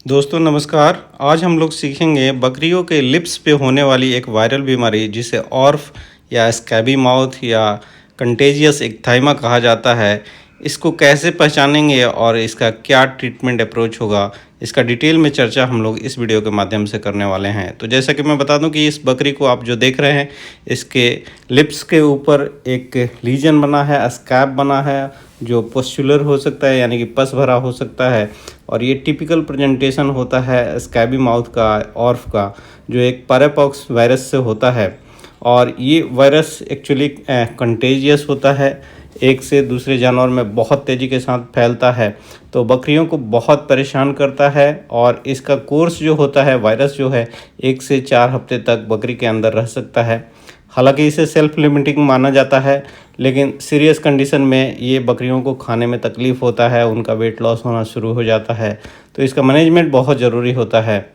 दोस्तों नमस्कार। आज हम लोग सीखेंगे बकरियों के लिप्स पे होने वाली एक वायरल बीमारी जिसे ऑर्फ या स्कैबी माउथ या कंटेजियस इक्थाइमा कहा जाता है। इसको कैसे पहचानेंगे और इसका क्या ट्रीटमेंट अप्रोच होगा, इसका डिटेल में चर्चा हम लोग इस वीडियो के माध्यम से करने वाले हैं। तो जैसा कि मैं बता दूं कि इस बकरी को आप जो देख रहे हैं, इसके लिप्स के ऊपर एक लीजन बना है, स्कैब बना है, जो पोस्चुलर हो सकता है यानी कि पस भरा हो सकता है। और ये टिपिकल प्रेजेंटेशन होता है स्कैबी माउथ का, ऑर्फ का, जो एक पैरापॉक्स वायरस से होता है। और ये वायरस एक्चुअली कंटेजियस होता है, एक से दूसरे जानवर में बहुत तेज़ी के साथ फैलता है, तो बकरियों को बहुत परेशान करता है। और इसका कोर्स जो होता है, वायरस जो है, 1 से 4 हफ्ते तक बकरी के अंदर रह सकता है। हालांकि इसे सेल्फ लिमिटिंग माना जाता है, लेकिन सीरियस कंडीशन में ये बकरियों को खाने में तकलीफ़ होता है, उनका वेट लॉस होना शुरू हो जाता है। तो इसका मैनेजमेंट बहुत ज़रूरी होता है।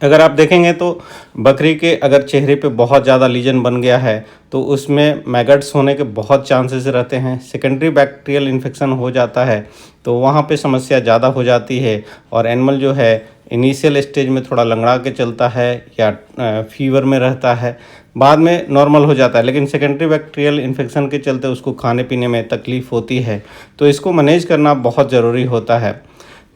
अगर आप देखेंगे तो बकरी के अगर चेहरे पे बहुत ज़्यादा लीजन बन गया है तो उसमें मैगट्स होने के बहुत चांसेस रहते हैं। सेकेंडरी बैक्टीरियल इन्फेक्शन हो जाता है तो वहाँ पे समस्या ज़्यादा हो जाती है, और एनिमल जो है इनिशियल स्टेज में थोड़ा लंगड़ा के चलता है या फीवर में रहता है, बाद में नॉर्मल हो जाता है, लेकिन सेकेंडरी बैक्टीरियल इन्फेक्शन के चलते उसको खाने पीने में तकलीफ़ होती है। तो इसको मैनेज करना बहुत ज़रूरी होता है।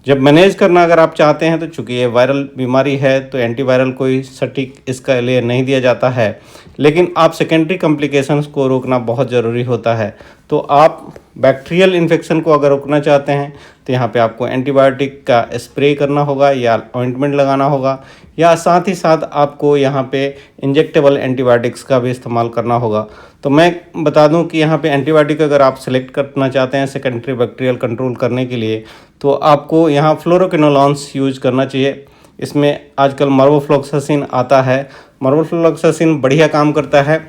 जब मैनेज करना अगर आप चाहते हैं तो चूँकि ये वायरल बीमारी है तो एंटीवायरल कोई सटीक इसका लिए नहीं दिया जाता है, लेकिन आप सेकेंडरी कॉम्प्लिकेशंस को रोकना बहुत ज़रूरी होता है। तो आप बैक्टीरियल इन्फेक्शन को अगर रोकना चाहते हैं तो यहाँ पे आपको एंटीबायोटिक का स्प्रे करना होगा या ऑइंटमेंट लगाना होगा, या साथ ही साथ आपको यहाँ पे इंजेक्टेबल एंटीबायोटिक्स का भी इस्तेमाल करना होगा। तो मैं बता दूं कि यहाँ पे एंटीबायोटिक अगर आप सेलेक्ट करना चाहते हैं सेकेंडरी बैक्टीरियल कंट्रोल करने के लिए, तो आपको यहाँ फ्लोरोकिनोलॉन्स यूज करना चाहिए। इसमें आजकल मार्वोफ्लॉक्सासिन आता है। मार्वोफ्लॉक्सासिन बढ़िया काम करता है।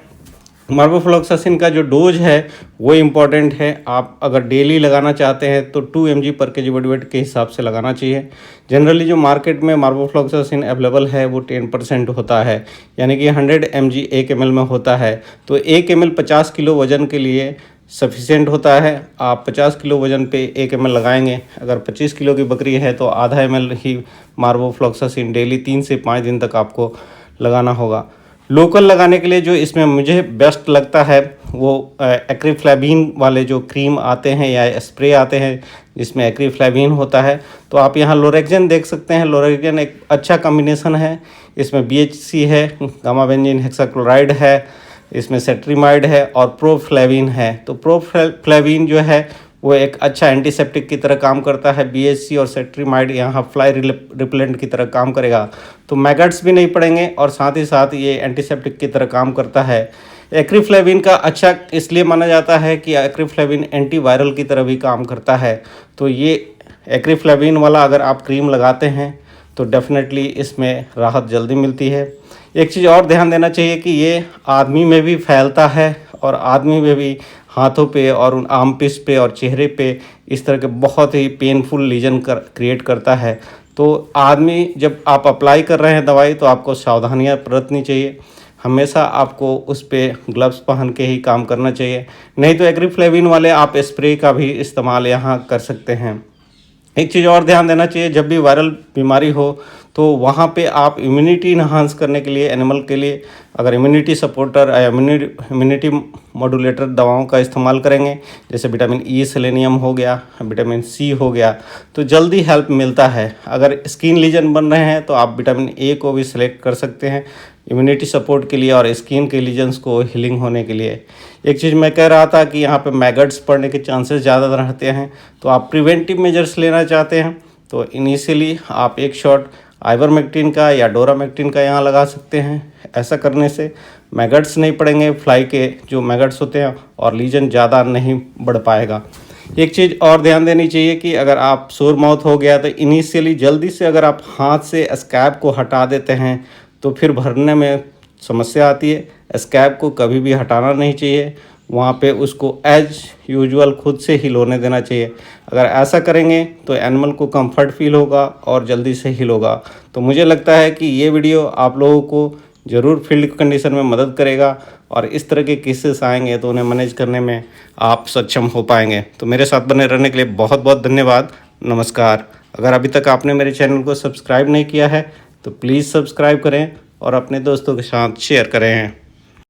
मार्वोफ्लॉक्सासिन का जो डोज है वो इम्पॉर्टेंट है। आप अगर डेली लगाना चाहते हैं तो 2 mg पर kg बॉडी वेट के हिसाब से लगाना चाहिए। जनरली जो मार्केट में मार्वोफ्लॉक्सासिन अवेलेबल है वो 10% होता है, यानी कि 100 mg 1 ml में होता है। तो 1 ml 50 किलो वज़न के लिए सफिशेंट होता है। आप 50 किलो वज़न पे 1 ml लगाएंगे। अगर 25 किलो की बकरी है तो आधा ml ही मार्वोफ्लॉक्सासिन डेली 3 से 5 दिन तक आपको लगाना होगा। लोकल लगाने के लिए जो इसमें मुझे बेस्ट लगता है वो एक्रीफ्लैविन वाले जो क्रीम आते हैं या स्प्रे आते हैं जिसमें एक्रीफ्लैविन होता है। तो आप यहाँ लोरेक्जन देख सकते हैं। लोरेक्जन एक अच्छा कॉम्बिनेशन है। इसमें BHC है, गामा बेंजीन हेक्साक्लोराइड है, इसमें सेट्रीमाइड है और प्रोफ्लैविन है। तो प्रोफ्लैविन जो है वो एक अच्छा एंटीसेप्टिक की तरह काम करता है। BHC और सेट्रीमाइड यहाँ फ्लाई रिपेलेंट की तरह काम करेगा, तो मैगट्स भी नहीं पड़ेंगे, और साथ ही साथ ये एंटीसेप्टिक की तरह काम करता है। एक्रीफ्लैविन का अच्छा इसलिए माना जाता है कि एक्रीफ्लैविन एंटीवायरल की तरह भी काम करता है। तो ये एक्रीफ्लैविन वाला अगर आप क्रीम लगाते हैं तो डेफिनेटली इसमें राहत जल्दी मिलती है। एक चीज़ और ध्यान देना चाहिए कि ये आदमी में भी फैलता है, और आदमी में भी हाथों पे और उन आर्मपिस पे और चेहरे पे इस तरह के बहुत ही पेनफुल लीजन क्रिएट करता है। तो आदमी जब आप अप्लाई कर रहे हैं दवाई तो आपको सावधानियां बरतनी चाहिए। हमेशा आपको उस पर ग्लव्स पहन के ही काम करना चाहिए, नहीं तो एक्रीफ्लैविन वाले आप स्प्रे का भी इस्तेमाल यहाँ कर सकते हैं। एक चीज़ और ध्यान देना चाहिए, जब भी वायरल बीमारी हो तो वहाँ पे आप इम्यूनिटी इन्हांस करने के लिए एनिमल के लिए अगर इम्यूनिटी सपोर्टर या इम्यूनिटी मॉड्यूलेटर दवाओं का इस्तेमाल करेंगे, जैसे विटामिन E सेलेनियम हो गया, विटामिन C हो गया, तो जल्दी हेल्प मिलता है। अगर स्किन लीजन बन रहे हैं तो आप विटामिन A को भी सिलेक्ट कर सकते हैं इम्यूनिटी सपोर्ट के लिए और स्किन के लीजन्स को हीलिंग होने के लिए। एक चीज़ मैं कह रहा था कि यहाँ पे मैगट्स पड़ने के चांसेस ज़्यादा रहते हैं, तो आप प्रिवेंटिव मेजर्स लेना चाहते हैं तो इनिशियली आप एक शॉट आइवरमेक्टिन का या डोरामेक्टिन का यहाँ लगा सकते हैं। ऐसा करने से मैगट्स नहीं पड़ेंगे, फ्लाई के जो मैगट्स होते हैं, और लीजन ज़्यादा नहीं बढ़ पाएगा। एक चीज़ और ध्यान देनी चाहिए कि अगर आप सोर माउथ हो गया तो इनिशियली जल्दी से अगर आप हाथ से स्कैब को हटा देते हैं तो फिर भरने में समस्या आती है। स्कैब को कभी भी हटाना नहीं चाहिए, वहाँ पे उसको एज यूजुअल खुद से हील होने देना चाहिए। अगर ऐसा करेंगे तो एनिमल को कंफर्ट फील होगा और जल्दी से हील होगा। तो मुझे लगता है कि ये वीडियो आप लोगों को ज़रूर फील्ड कंडीशन में मदद करेगा, और इस तरह के केसेस आएंगे तो उन्हें मैनेज करने में आप सक्षम हो पाएंगे। तो मेरे साथ बने रहने के लिए बहुत बहुत धन्यवाद। नमस्कार। अगर अभी तक आपने मेरे चैनल को सब्सक्राइब नहीं किया है तो प्लीज़ सब्सक्राइब करें और अपने दोस्तों के साथ शेयर करें।